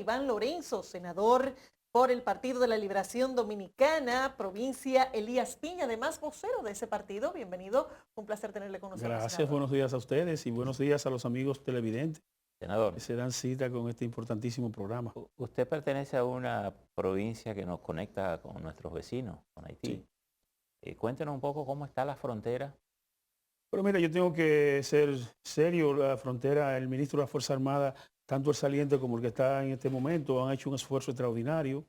Iván Lorenzo, senador por el Partido de la Liberación Dominicana, provincia Elías Piña, además vocero de ese partido. Bienvenido, un placer tenerle con nosotros, Gracias, senador. buenos días a ustedes y buenos días a los amigos televidentes Senador, que se dan cita con este importantísimo programa. usted pertenece a una provincia que nos conecta con nuestros vecinos, con Haití. Sí. Cuéntenos un poco cómo está la frontera. Pero mira, yo tengo que ser serio, la frontera, el ministro de la Fuerza Armada, tanto el saliente como el que está en este momento, han hecho un esfuerzo extraordinario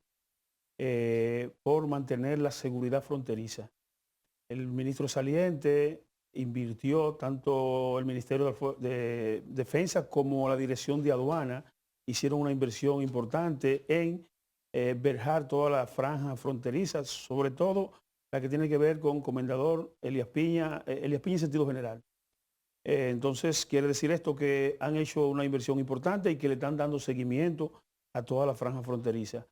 por mantener la seguridad fronteriza. El ministro saliente invirtió, tanto el Ministerio de Defensa como la Dirección de Aduana, hicieron una inversión importante en verjar toda la franja fronteriza, sobre todo la que tiene que ver con Comendador Elías Piña en sentido general. Entonces, quiere decir esto que han hecho una inversión importante y que le están dando seguimiento a toda la franja fronteriza.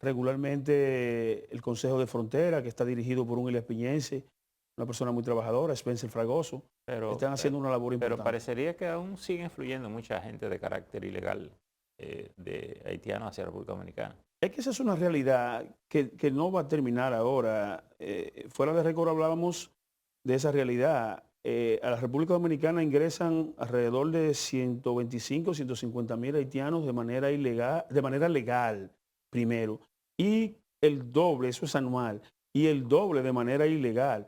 Regularmente el Consejo de Frontera, que está dirigido por un Elías Piñense, una persona muy trabajadora, Spencer Fragoso, están haciendo una labor importante. Pero parecería que aún siguen fluyendo mucha gente de carácter ilegal de haitiano hacia República Dominicana. Es que esa es una realidad que no va a terminar ahora. Fuera de récord hablábamos de esa realidad. A la República Dominicana ingresan alrededor de 125, 150 mil haitianos de manera ilegal, de manera legal, primero. Y el doble, eso es anual, y el doble de manera ilegal.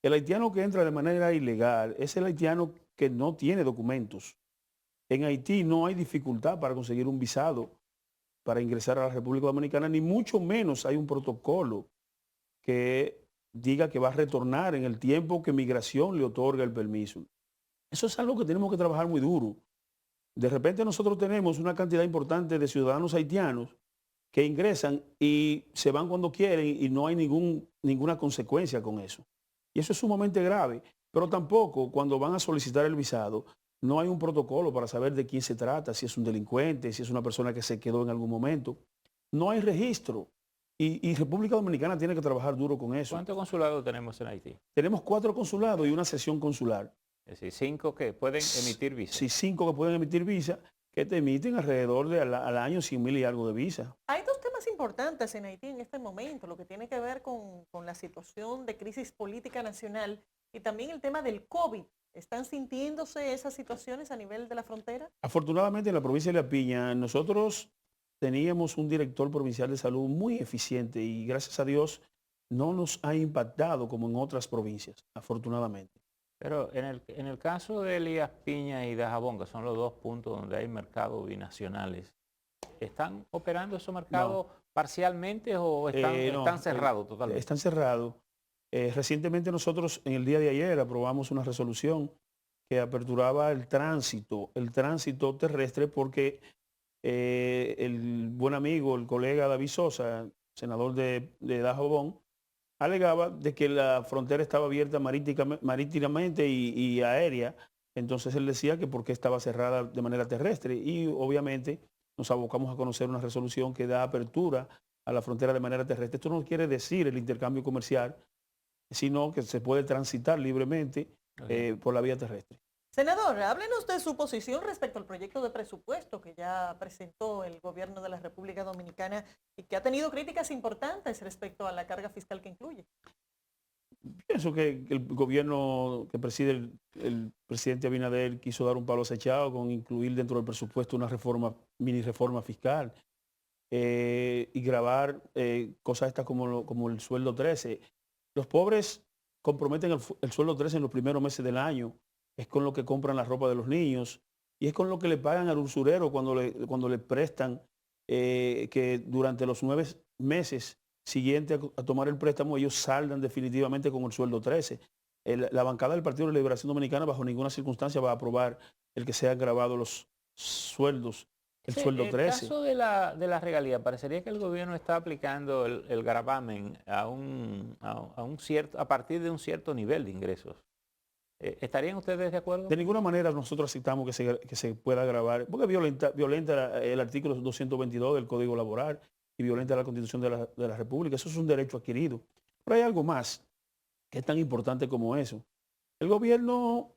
El haitiano que entra de manera ilegal es el haitiano que no tiene documentos. En Haití no hay dificultad para conseguir un visado para ingresar a la República Dominicana, ni mucho menos hay un protocolo que diga que va a retornar en el tiempo que migración le otorga el permiso. Eso es algo que tenemos que trabajar muy duro. De repente nosotros tenemos una cantidad importante de ciudadanos haitianos que ingresan y se van cuando quieren y no hay ninguna consecuencia con eso. Y eso es sumamente grave, pero tampoco cuando van a solicitar el visado no hay un protocolo para saber de quién se trata, si es un delincuente, si es una persona que se quedó en algún momento. No hay registro y República Dominicana tiene que trabajar duro con eso. ¿Cuántos consulados tenemos en Haití? Tenemos 4 consulados y una sección consular. Es decir, 5 que pueden emitir visa. Sí, 5 que pueden emitir visa, que te emiten alrededor de al año 100,000 y algo de visa. Hay dos temas importantes en Haití en este momento, lo que tiene que ver con la situación de crisis política nacional y también el tema del COVID. ¿Están sintiéndose esas situaciones a nivel de la frontera? Afortunadamente en la provincia de La Piña nosotros teníamos un director provincial de salud muy eficiente y gracias a Dios no nos ha impactado como en otras provincias, afortunadamente. Pero en el caso de Elías Piña y Dajabón, que son los dos puntos donde hay mercados binacionales, ¿están operando esos mercados parcialmente o están cerrados totalmente? Están cerrados. Recientemente nosotros en el día de ayer aprobamos una resolución que aperturaba el tránsito terrestre porque el buen amigo, el colega David Sosa, senador de Dajabón, alegaba de que la frontera estaba abierta marítimamente y aérea. Entonces él decía que por qué estaba cerrada de manera terrestre y obviamente nos abocamos a conocer una resolución que da apertura a la frontera de manera terrestre. Esto no quiere decir el intercambio comercial, sino que se puede transitar libremente por la vía terrestre. Senador, háblenos de su posición respecto al proyecto de presupuesto que ya presentó el gobierno de la República Dominicana y que ha tenido críticas importantes respecto a la carga fiscal que incluye. Pienso que el gobierno que preside el presidente Abinader quiso dar un palo acechado con incluir dentro del presupuesto una mini reforma fiscal y grabar cosas estas como el sueldo 13. Los pobres comprometen el sueldo 13 en los primeros meses del año. Es con lo que compran la ropa de los niños y es con lo que le pagan al usurero cuando le prestan que durante los 9 meses siguientes a tomar el préstamo ellos saldan definitivamente con el sueldo 13. La bancada del Partido de la Liberación Dominicana bajo ninguna circunstancia va a aprobar el que sean grabados los sueldos, el sueldo 13. En el caso de la regalía, parecería que el gobierno está aplicando el gravamen a partir de un cierto nivel de ingresos. ¿Estarían ustedes de acuerdo? De ninguna manera nosotros aceptamos que se pueda grabar, porque violenta el artículo 222 del Código Laboral y violenta la Constitución de la República. Eso es un derecho adquirido. Pero hay algo más que es tan importante como eso. El gobierno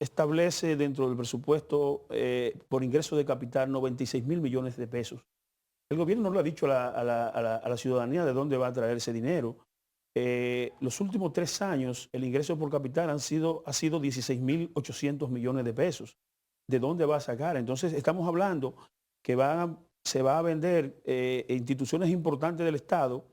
establece dentro del presupuesto por ingreso de capital 96,000 millones de pesos El gobierno no le ha dicho a la ciudadanía de dónde va a traer ese dinero. Los últimos 3 años, el ingreso por capital ha sido 16.800 millones de pesos. ¿De dónde va a sacar? Entonces, estamos hablando que se va a vender instituciones importantes del Estado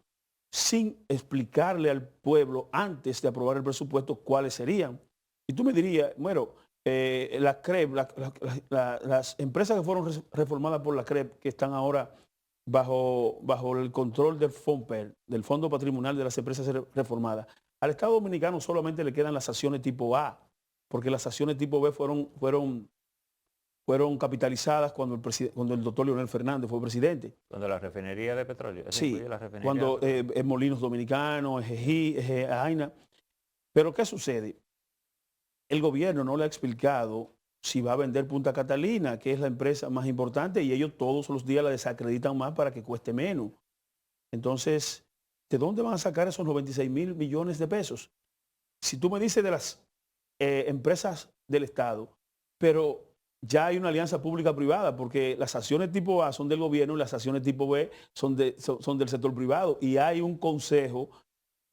sin explicarle al pueblo antes de aprobar el presupuesto cuáles serían. Y tú me dirías, bueno, la CREP, las empresas que fueron reformadas por la CREP, que están ahora bajo el control del FOMPER, del Fondo Patrimonial de las Empresas Reformadas, al Estado Dominicano solamente le quedan las acciones tipo A, porque las acciones tipo B fueron capitalizadas cuando el doctor Leonel Fernández fue presidente. Cuando la refinería de petróleo. Sí, cuando Molinos Dominicanos, EGI, AINA. Pero ¿qué sucede? El gobierno no le ha explicado si va a vender Punta Catalina, que es la empresa más importante, y ellos todos los días la desacreditan más para que cueste menos. Entonces, ¿de dónde van a sacar esos 96.000 millones de pesos? Si tú me dices de las empresas del Estado, pero ya hay una alianza pública-privada, porque las acciones tipo A son del gobierno y las acciones tipo B son del sector privado, y hay un consejo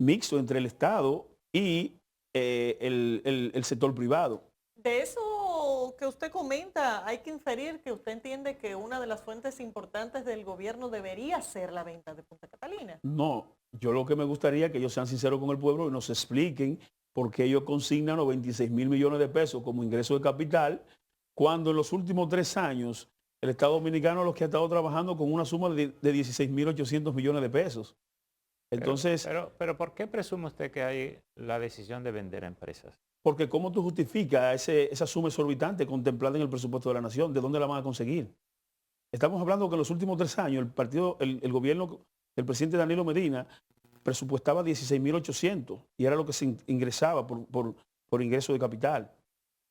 mixto entre el Estado y el sector privado. De eso que usted comenta, hay que inferir que usted entiende que una de las fuentes importantes del gobierno debería ser la venta de Punta Catalina. No, yo lo que me gustaría es que ellos sean sinceros con el pueblo y nos expliquen por qué ellos consignan los 26.000 millones de pesos como ingreso de capital, cuando en los últimos 3 años el Estado Dominicano es lo que ha estado trabajando con una suma de 16.800 millones de pesos. Entonces, pero ¿por qué presume usted que hay la decisión de vender a empresas? Porque ¿cómo tú justificas esa suma exorbitante contemplada en el presupuesto de la nación? ¿De dónde la van a conseguir? Estamos hablando que en los últimos 3 años el gobierno del presidente Danilo Medina presupuestaba 16.800 y era lo que se ingresaba por ingreso de capital.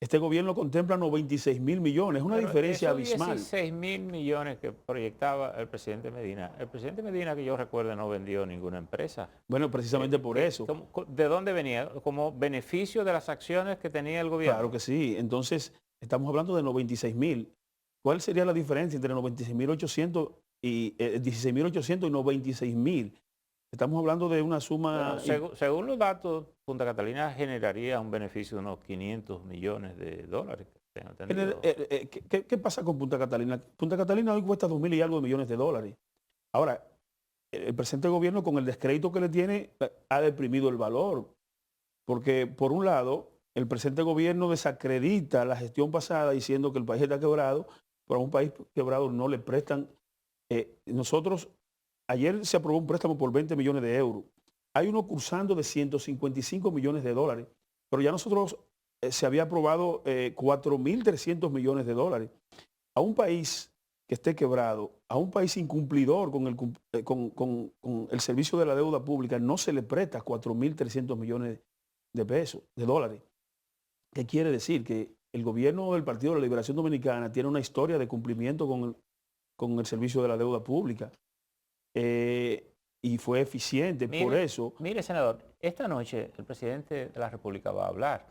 Este gobierno contempla 96.000 millones, es una diferencia abismal. 16.000 millones que proyectaba el presidente Medina. El presidente Medina, que yo recuerde, no vendió ninguna empresa. Bueno, precisamente por eso. ¿De dónde venía? ¿Como beneficio de las acciones que tenía el gobierno? Claro que sí. Entonces, estamos hablando de 96.000. ¿Cuál sería la diferencia entre 96.800 y 16.800 y 96.000? Estamos hablando de una suma... Bueno, según los datos, Punta Catalina generaría un beneficio de unos 500 millones de dólares. ¿Qué pasa con Punta Catalina? Punta Catalina hoy cuesta 2.000 y algo de millones de dólares. Ahora, el presente gobierno con el descrédito que le tiene ha deprimido el valor. Porque por un lado, el presente gobierno desacredita la gestión pasada diciendo que el país está quebrado, pero a un país quebrado no le prestan. Ayer se aprobó un préstamo por 20 millones de euros. Hay uno cursando de 155 millones de dólares, pero ya nosotros se había aprobado 4.300 millones de dólares. A un país que esté quebrado, a un país incumplidor con el servicio de la deuda pública, no se le presta 4.300 millones de dólares. ¿Qué quiere decir? Que el gobierno del Partido de la Liberación Dominicana tiene una historia de cumplimiento con el servicio de la deuda pública. Y fue eficiente, por eso. Mire, senador, esta noche el presidente de la República va a hablar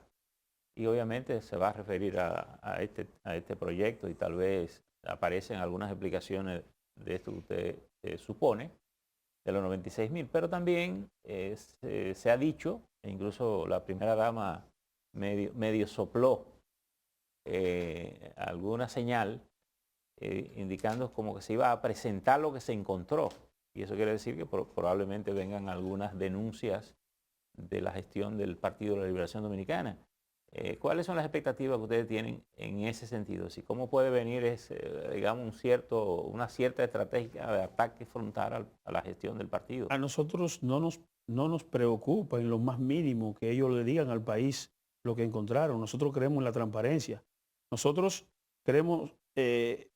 y obviamente se va a referir a este proyecto y tal vez aparecen algunas explicaciones de esto que usted supone, de los 96.000, pero también se ha dicho, e incluso la primera dama medio sopló alguna señal indicando como que se iba a presentar lo que se encontró. Y eso quiere decir que probablemente vengan algunas denuncias de la gestión del Partido de la Liberación Dominicana. ¿Cuáles son las expectativas que ustedes tienen en ese sentido? ¿Cómo puede venir digamos, una cierta estrategia de ataque frontal a la gestión del partido? A nosotros no nos preocupa en lo más mínimo que ellos le digan al país lo que encontraron. Nosotros creemos en la transparencia. Nosotros creemos en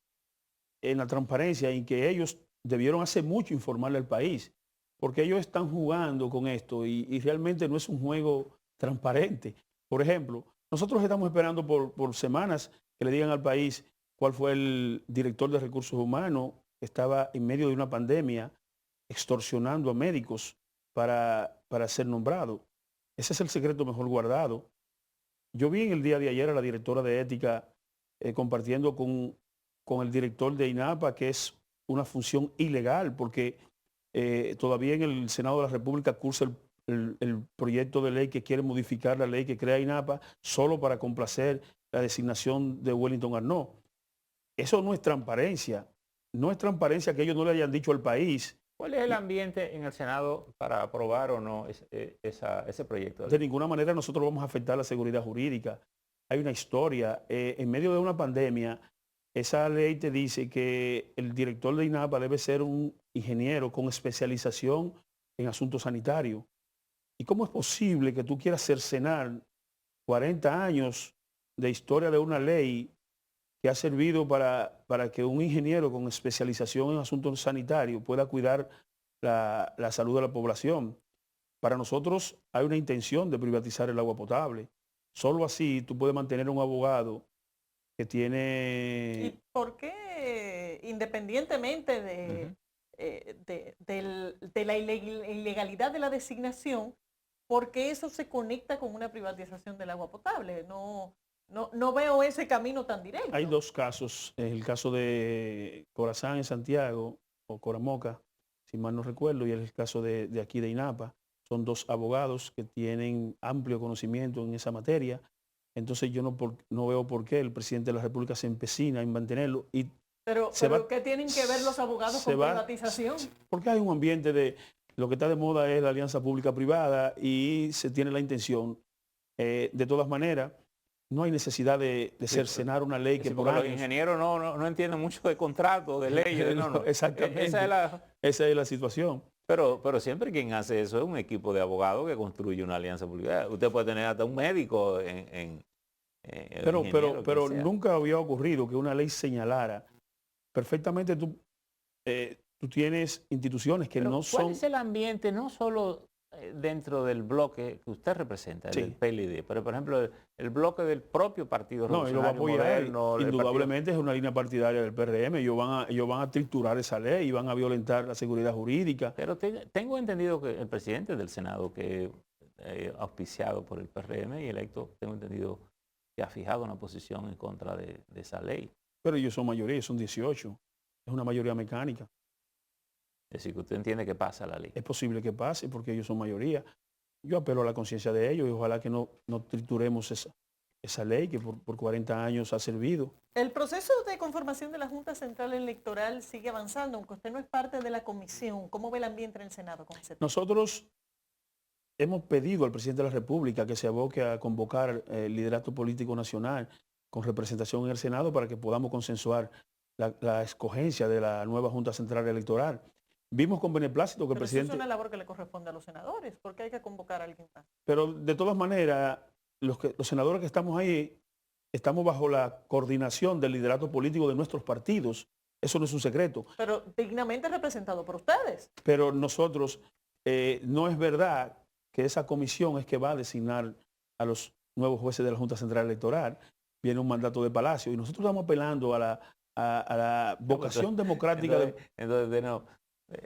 la transparencia, en que ellos debieron hace mucho informarle al país, porque ellos están jugando con esto y realmente no es un juego transparente. Por ejemplo, nosotros estamos esperando por semanas que le digan al país cuál fue el director de recursos humanos que estaba en medio de una pandemia extorsionando a médicos para ser nombrado. Ese es el secreto mejor guardado. Yo vi en el día de ayer a la directora de ética compartiendo con el director de INAPA, que es una función ilegal, porque todavía en el Senado de la República cursa el proyecto de ley que quiere modificar la ley que crea INAPA solo para complacer la designación de Wellington Arnaud. Eso no es transparencia. No es transparencia que ellos no le hayan dicho al país. ¿Cuál es el ambiente en el Senado para aprobar o no ese proyecto? De ninguna manera nosotros vamos a afectar la seguridad jurídica. Hay una historia. En medio de una pandemia, esa ley te dice que el director de INAPA debe ser un ingeniero con especialización en asuntos sanitarios. ¿Y cómo es posible que tú quieras cercenar 40 años de historia de una ley que ha servido para que un ingeniero con especialización en asuntos sanitarios pueda cuidar la salud de la población? Para nosotros hay una intención de privatizar el agua potable. Solo así tú puedes mantener un abogado que tiene... ¿Y por qué, independientemente de la ilegalidad de la designación, por qué eso se conecta con una privatización del agua potable? No veo ese camino tan directo. Hay dos casos, el caso de Corazán en Santiago, o Coramoca, si mal no recuerdo, y el caso de aquí de INAPA. Son dos abogados que tienen amplio conocimiento en esa materia. Entonces yo no veo por qué el presidente de la República se empecina en mantenerlo. Pero ¿qué tienen que ver los abogados con privatización? Porque hay un ambiente de... Lo que está de moda es la alianza pública-privada y se tiene la intención. De todas maneras, no hay necesidad de cercenar una ley que por años... Los ingenieros no entienden mucho de contratos, de leyes. Exactamente. Esa es la situación. Pero siempre quien hace eso es un equipo de abogados que construye una alianza pública. Usted puede tener hasta un médico pero nunca había ocurrido que una ley señalara perfectamente tú tienes instituciones que no son... ¿Cuál es el ambiente no solo dentro del bloque que usted representa, el PLD, pero por ejemplo el bloque del propio Partido Revolucionario Moderno? Indudablemente es una línea partidaria del PRM. Ellos van a triturar esa ley y van a violentar la seguridad jurídica. Pero tengo entendido que el presidente del Senado, que auspiciado por el PRM y electo, tengo entendido que ha fijado una posición en contra de esa ley. Pero ellos son mayoría, son 18. Es una mayoría mecánica. Es decir, que usted entiende que pasa la ley. Es posible que pase porque ellos son mayoría. Yo apelo a la conciencia de ellos y ojalá que no trituremos esa ley que por 40 años ha servido. El proceso de conformación de la Junta Central Electoral sigue avanzando, aunque usted no es parte de la comisión. ¿Cómo ve el ambiente en el Senado con ese tema? Nosotros hemos pedido al presidente de la República que se aboque a convocar el liderato político nacional con representación en el Senado para que podamos consensuar la escogencia de la nueva Junta Central Electoral. Vimos con beneplácito que el presidente... Eso es una labor que le corresponde a los senadores, porque hay que convocar a alguien más. Pero de todas maneras, los senadores que estamos ahí, estamos bajo la coordinación del liderato político de nuestros partidos. Eso no es un secreto. Pero dignamente representado por ustedes. Pero nosotros, no es verdad que esa comisión es que va a designar a los nuevos jueces de la Junta Central Electoral. Viene un mandato de Palacio y nosotros estamos apelando a la vocación democrática.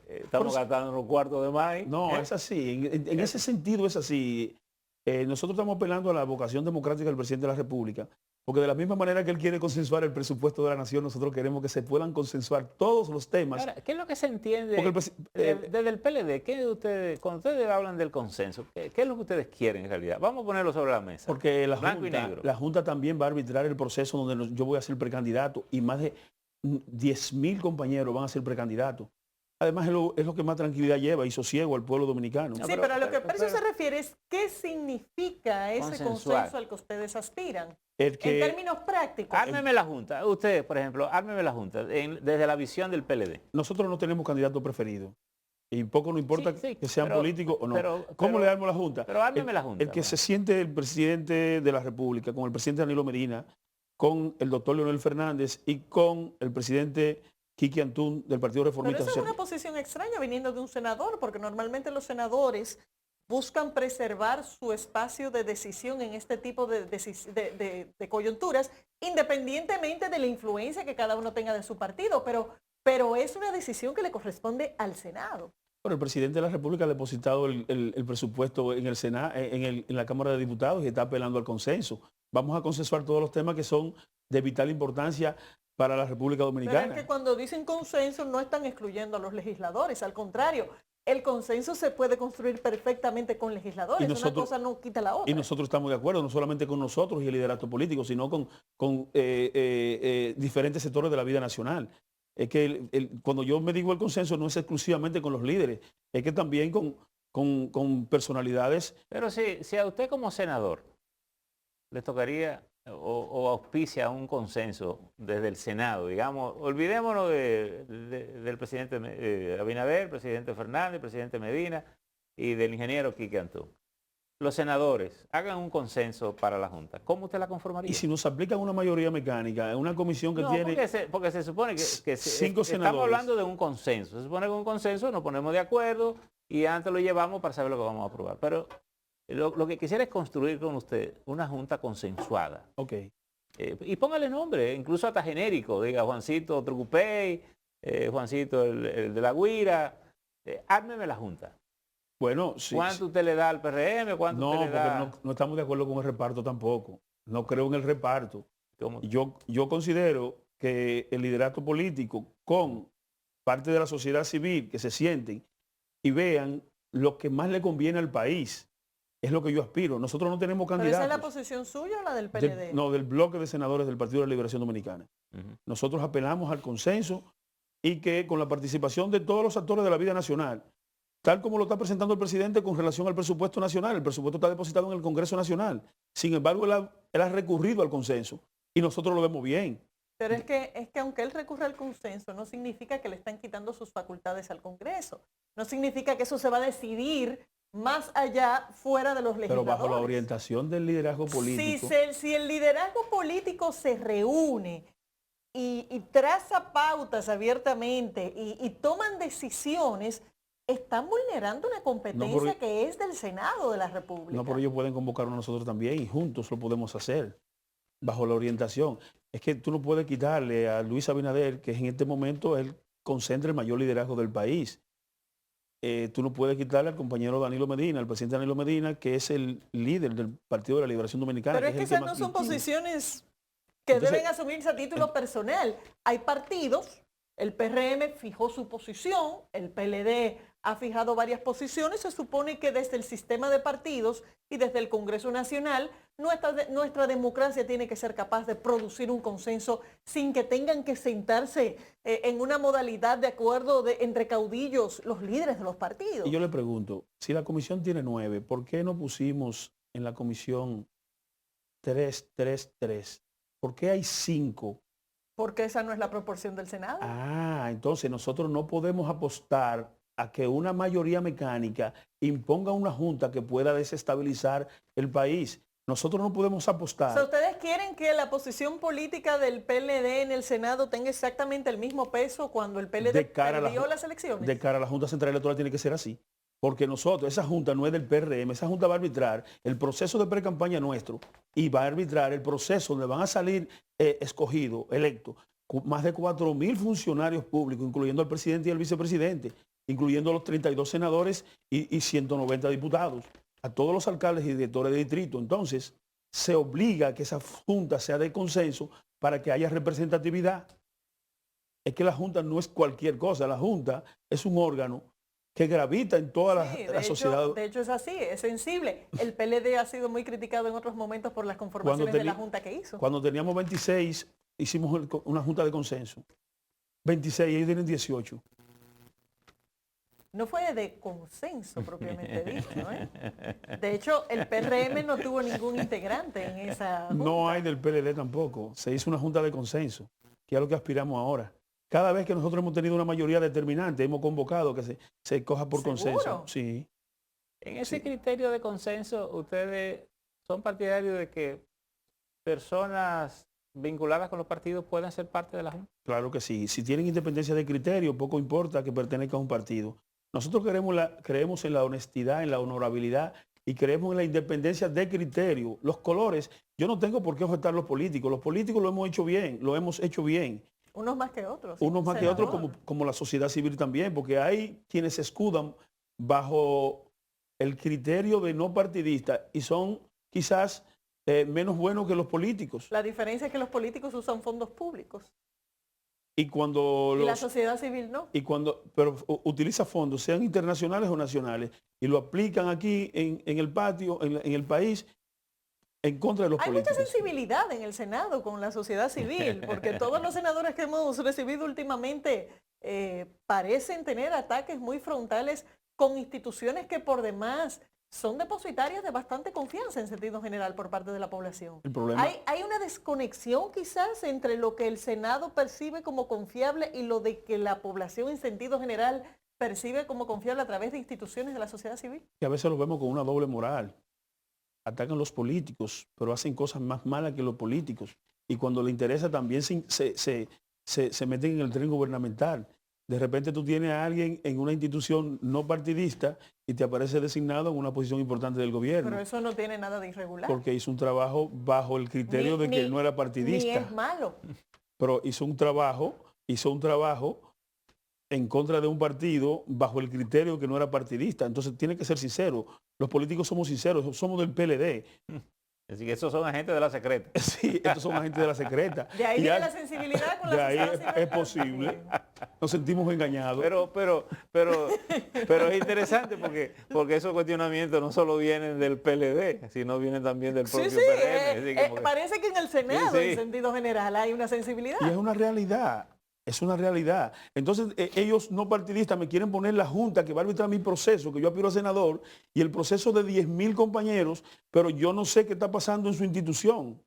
Estamos gastando los cuartos de más. No, es así. En ese sentido es así. Nosotros estamos apelando a la vocación democrática del presidente de la República, porque de la misma manera que él quiere consensuar el presupuesto de la nación, nosotros queremos que se puedan consensuar todos los temas. Ahora, ¿qué es lo que se entiende desde el PLD? Cuando ustedes hablan del consenso, ¿qué es lo que ustedes quieren en realidad? Vamos a ponerlo sobre la mesa. Porque la Junta también va a arbitrar el proceso donde yo voy a ser precandidato y más de 10.000 compañeros van a ser precandidatos. Además es lo que más tranquilidad lleva y sosiego al pueblo dominicano. Sí, pero a lo que eso se refiere es qué significa ese consenso al que ustedes aspiran. En términos prácticos. Ármeme la Junta. Usted, por ejemplo, ármeme la Junta desde la visión del PLD. Nosotros no tenemos candidato preferido. Y poco no importa que sean políticos o no. ¿Cómo le armo la Junta? Pero ármeme la Junta. El que se siente el presidente de la República, con el presidente Danilo Medina, con el doctor Leonel Fernández y con el presidente Kiki Antún del Partido Reformista. Pero eso es una posición extraña viniendo de un senador, porque normalmente los senadores buscan preservar su espacio de decisión en este tipo de coyunturas, independientemente de la influencia que cada uno tenga de su partido, pero es una decisión que le corresponde al Senado. Bueno, el presidente de la República ha depositado el presupuesto en el Senado, en la Cámara de Diputados y está apelando al consenso. Vamos a consensuar todos los temas que son de vital importancia para la República Dominicana. Pero es que cuando dicen consenso no están excluyendo a los legisladores, al contrario, el consenso se puede construir perfectamente con legisladores, una cosa no quita la otra. Y nosotros estamos de acuerdo, no solamente con nosotros y el liderato político, sino con diferentes sectores de la vida nacional. Es que cuando yo me digo el consenso no es exclusivamente con los líderes, es que también con personalidades. Pero si a usted como senador le tocaría o auspicia un consenso desde el Senado, digamos, olvidémonos del presidente Abinader, presidente Fernández, presidente Medina y del ingeniero Quique Antún. Los senadores hagan un consenso para la Junta. ¿Cómo usted la conformaría? Y si nos aplica una mayoría mecánica, una comisión que tiene... Porque se supone que cinco senadores. Estamos hablando de un consenso. Se supone que un consenso nos ponemos de acuerdo y antes lo llevamos para saber lo que vamos a aprobar. Pero lo que quisiera es construir con usted una junta consensuada. Ok. Y póngale nombre, incluso hasta genérico. Diga Juancito Trucupey, Juancito el de la Guira. Ármeme la junta. Bueno, sí. ¿Cuánto usted le da al PRM? ¿Cuánto usted le da? No, no estamos de acuerdo con el reparto tampoco. No creo en el reparto. Yo considero que el liderato político con parte de la sociedad civil que se sienten y vean lo que más le conviene al país. Es lo que yo aspiro. Nosotros no tenemos candidatos. ¿Pero esa es la posición suya o la del PLD? No, del bloque de senadores del Partido de la Liberación Dominicana. Nosotros apelamos al consenso y que con la participación de todos los actores de la vida nacional, tal como lo está presentando el presidente con relación al presupuesto nacional, el presupuesto está depositado en el Congreso Nacional. Sin embargo, él ha recurrido al consenso y nosotros lo vemos bien. Pero es que aunque él recurra al consenso, no significa que le están quitando sus facultades al Congreso. No significa que eso se va a decidir más allá, fuera de los legisladores. Pero bajo la orientación del liderazgo político. Si el liderazgo político se reúne y traza pautas abiertamente y toman decisiones, están vulnerando una competencia que es del Senado de la República. No, pero ellos pueden convocarnos a nosotros también y juntos lo podemos hacer, bajo la orientación. Es que tú no puedes quitarle a Luis Abinader, que en este momento él concentra el mayor liderazgo del país. Tú no puedes quitarle al compañero Danilo Medina, al presidente Danilo Medina, que es el líder del Partido de la Liberación Dominicana. Pero es que esas no son posiciones que deben asumirse a título personal. Hay partidos, el PRM fijó su posición, el PLD ha fijado varias posiciones. Se supone que desde el sistema de partidos y desde el Congreso Nacional, nuestra democracia tiene que ser capaz de producir un consenso sin que tengan que sentarse en una modalidad de acuerdo entre caudillos los líderes de los partidos. Y yo le pregunto, si la comisión tiene 9, ¿por qué no pusimos en la comisión 3-3-3? ¿Por qué hay 5? Porque esa no es la proporción del Senado. Ah, entonces nosotros no podemos apostar a que una mayoría mecánica imponga una junta que pueda desestabilizar el país. Nosotros no podemos apostar. O sea, ¿ustedes quieren que la posición política del PLD en el Senado tenga exactamente el mismo peso cuando el PLD perdió las elecciones? De cara a la Junta Central Electoral tiene que ser así. Porque nosotros, esa junta no es del PRM, esa junta va a arbitrar el proceso de pre-campaña nuestro y va a arbitrar el proceso donde van a salir escogidos, electos, más de 4.000 funcionarios públicos, incluyendo al presidente y al vicepresidente, incluyendo los 32 senadores y 190 diputados, a todos los alcaldes y directores de distrito. Entonces, se obliga a que esa junta sea de consenso para que haya representatividad. Es que la junta no es cualquier cosa, la junta es un órgano que gravita en toda la sociedad. De hecho es así, es sensible. El PLD ha sido muy criticado en otros momentos por las conformaciones de la junta que hizo. Cuando teníamos 26, hicimos una junta de consenso. 26, ellos tienen 18. No fue de consenso propiamente dicho, ¿eh? De hecho, el PRM no tuvo ningún integrante en esa junta. No hay del PLD tampoco. Se hizo una junta de consenso, que es lo que aspiramos ahora. Cada vez que nosotros hemos tenido una mayoría determinante, hemos convocado que se coja por consenso. Sí. En ese criterio de consenso, ¿ustedes son partidarios de que personas vinculadas con los partidos puedan ser parte de la Junta? Claro que sí. Si tienen independencia de criterio, poco importa que pertenezcan a un partido. Nosotros creemos en la honestidad, en la honorabilidad y creemos en la independencia de criterio. Los colores, yo no tengo por qué objetar los políticos. Los políticos lo hemos hecho bien, Unos más que otros. Unos más que otros, como la sociedad civil también, porque hay quienes se escudan bajo el criterio de no partidista y son quizás menos buenos que los políticos. La diferencia es que los políticos usan fondos públicos. Y cuando y la sociedad civil no. pero utiliza fondos, sean internacionales o nacionales, y lo aplican aquí en el patio, en el país, en contra de los políticos. Hay mucha sensibilidad en el Senado con la sociedad civil, porque todos los senadores que hemos recibido últimamente parecen tener ataques muy frontales con instituciones que por demás son depositarias de bastante confianza en sentido general por parte de la población. El problema, ¿Hay una desconexión quizás entre lo que el Senado percibe como confiable y lo de que la población en sentido general percibe como confiable a través de instituciones de la sociedad civil? que a veces lo vemos con una doble moral. Atacan a los políticos, pero hacen cosas más malas que los políticos. Y cuando le interesa también se meten en el tren gubernamental. De repente tú tienes a alguien en una institución no partidista y te aparece designado en una posición importante del gobierno. Pero eso no tiene nada de irregular. Porque hizo un trabajo bajo el criterio de que él no era partidista. Ni es malo. Pero hizo un trabajo en contra de un partido bajo el criterio que no era partidista. Entonces tiene que ser sincero. Los políticos somos sinceros, somos del PLD. Así que esos son agentes de la secreta. Sí, estos son agentes de la secreta. De ahí viene la sensibilidad con la sociedad civil. Es posible. Nos sentimos engañados. Pero es interesante porque esos cuestionamientos no solo vienen del PLD, sino vienen también del propio PRM. Parece que en el Senado, en sentido general, hay una sensibilidad. Y es una realidad. Es una realidad. Entonces, ellos no partidistas me quieren poner la junta que va a arbitrar mi proceso, que yo aspiro a senador, y el proceso de 10.000 compañeros, pero yo no sé qué está pasando en su institución.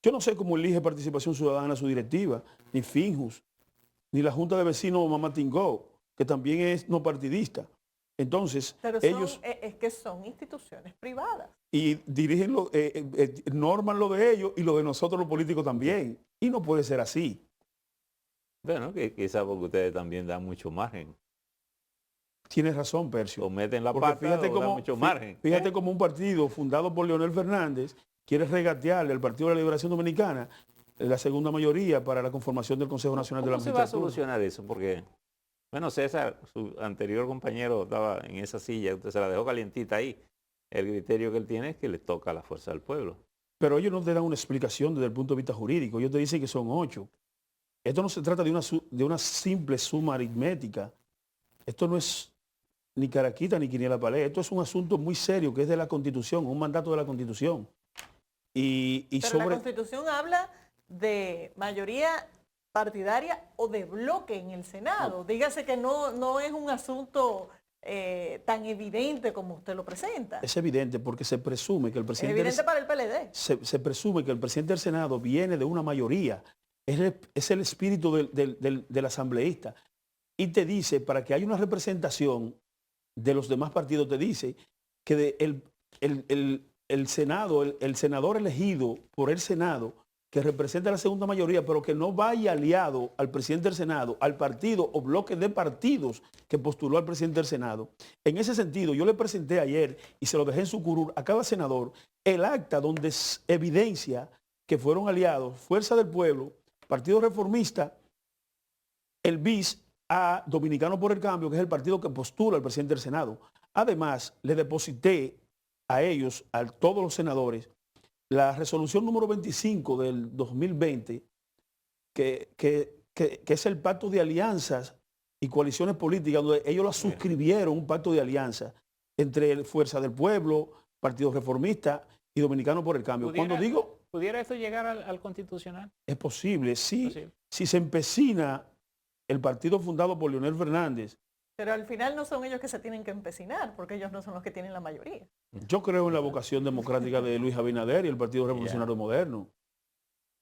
Yo no sé cómo elige Participación Ciudadana su directiva, ni Finjus, ni la Junta de Vecinos Mamá Tingó, que también es no partidista. Entonces, pero ellos... es que son instituciones privadas. Y dirigen, norman lo de ellos y lo de nosotros los políticos también. Y no puede ser así. Bueno, que quizás porque ustedes también dan mucho margen. Tienes razón, Percio. O meten la pata o dan mucho margen. Fíjate cómo un partido fundado por Leonel Fernández quiere regatearle al Partido de la Liberación Dominicana la segunda mayoría para la conformación del Consejo Nacional de la Magistratura. ¿Cómo se va a solucionar eso? Porque, bueno, César, su anterior compañero, estaba en esa silla, usted se la dejó calientita ahí. El criterio que él tiene es que le toca a la fuerza del pueblo. Pero ellos no te dan una explicación desde el punto de vista jurídico. Ellos te dicen que son 8. Esto no se trata de una simple suma aritmética. Esto no es ni caraquita ni quiniela palé. Esto es un asunto muy serio que es de la Constitución, un mandato de la Constitución. Pero la Constitución habla de mayoría partidaria o de bloque en el Senado. Dígase que no es un asunto tan evidente como usted lo presenta. Es evidente porque se presume que el presidente... Es evidente para el PLD. Se presume que el presidente del Senado viene de una mayoría. Es el espíritu del asambleísta. Y te dice, para que haya una representación de los demás partidos, te dice que el Senado, el senador elegido por el Senado, que representa la segunda mayoría, pero que no vaya aliado al presidente del Senado, al partido o bloque de partidos que postuló al presidente del Senado. En ese sentido, yo le presenté ayer, y se lo dejé en su curul a cada senador, el acta donde evidencia que fueron aliados Fuerza del Pueblo, Partido Reformista, el BIS, a Dominicano por el Cambio, que es el partido que postula al presidente del Senado. Además, le deposité a ellos, a todos los senadores, la resolución número 25 del 2020, que es el pacto de alianzas y coaliciones políticas, donde ellos la suscribieron, un pacto de alianza entre Fuerza del Pueblo, Partido Reformista y Dominicano por el Cambio. ¿Pudiera esto llegar al Constitucional? Es posible, sí. Si se empecina el partido fundado por Leonel Fernández. Pero al final no son ellos que se tienen que empecinar, porque ellos no son los que tienen la mayoría. Yo creo en la vocación democrática de Luis Abinader y el Partido Revolucionario Moderno.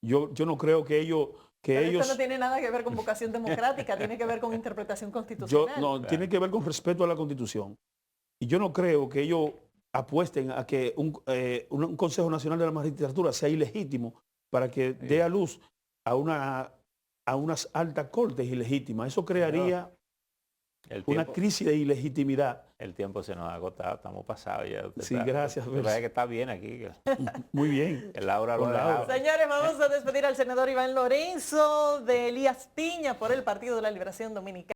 Yo no creo que ellos... Esto no tiene nada que ver con vocación democrática, tiene que ver con interpretación constitucional. Tiene que ver con respeto a la Constitución. Y yo no creo que ellos apuesten a que un Consejo Nacional de la Magistratura sea ilegítimo para que dé a luz a unas altas cortes ilegítimas. Eso crearía una crisis de ilegitimidad. El tiempo se nos ha agotado, estamos pasados ya. Sí, gracias. Verdad que está bien aquí. Muy bien. Laura lo ha dejado. Señores, vamos a despedir al senador Iván Lorenzo de Elías Piña por el Partido de la Liberación Dominicana.